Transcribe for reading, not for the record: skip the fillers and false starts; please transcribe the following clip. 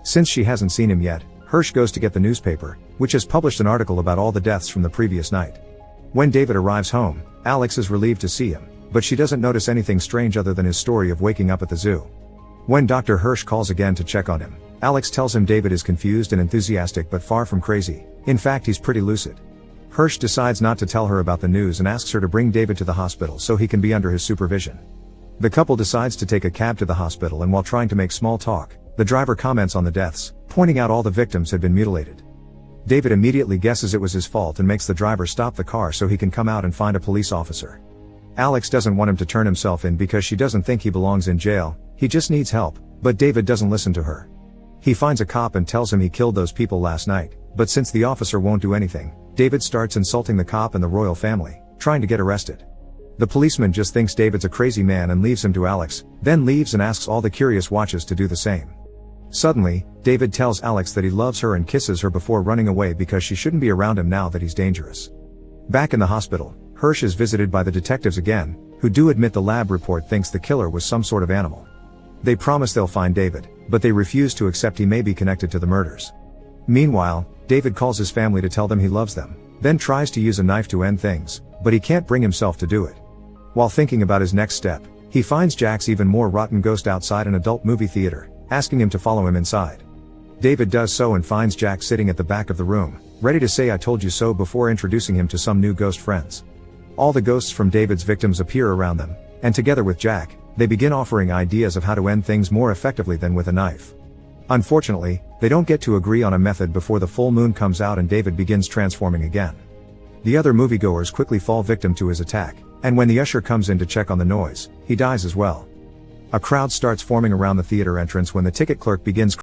Since she hasn't seen him yet, Hirsch goes to get the newspaper, which has published an article about all the deaths from the previous night. When David arrives home, Alex is relieved to see him, but she doesn't notice anything strange other than his story of waking up at the zoo. When Dr. Hirsch calls again to check on him, Alex tells him David is confused and enthusiastic but far from crazy. In fact, he's pretty lucid. Hirsch decides not to tell her about the news and asks her to bring David to the hospital so he can be under his supervision. The couple decides to take a cab to the hospital, and while trying to make small talk, the driver comments on the deaths, pointing out all the victims had been mutilated. David immediately guesses it was his fault and makes the driver stop the car so he can come out and find a police officer. Alex doesn't want him to turn himself in because she doesn't think he belongs in jail, he just needs help, but David doesn't listen to her. He finds a cop and tells him he killed those people last night, but since the officer won't do anything, David starts insulting the cop and the royal family, trying to get arrested. The policeman just thinks David's a crazy man and leaves him to Alex, then leaves and asks all the curious watches to do the same. Suddenly, David tells Alex that he loves her and kisses her before running away because she shouldn't be around him now that he's dangerous. Back in the hospital, Hirsch is visited by the detectives again, who do admit the lab report thinks the killer was some sort of animal. They promise they'll find David, but they refuse to accept he may be connected to the murders. Meanwhile, David calls his family to tell them he loves them, then tries to use a knife to end things, but he can't bring himself to do it. While thinking about his next step, he finds Jack's even more rotten ghost outside an adult movie theater, asking him to follow him inside. David does so and finds Jack sitting at the back of the room, ready to say "I told you so" before introducing him to some new ghost friends. All the ghosts from David's victims appear around them, and together with Jack, they begin offering ideas of how to end things more effectively than with a knife. Unfortunately, they don't get to agree on a method before the full moon comes out and David begins transforming again. The other moviegoers quickly fall victim to his attack, and when the usher comes in to check on the noise, he dies as well. A crowd starts forming around the theater entrance when the ticket clerk begins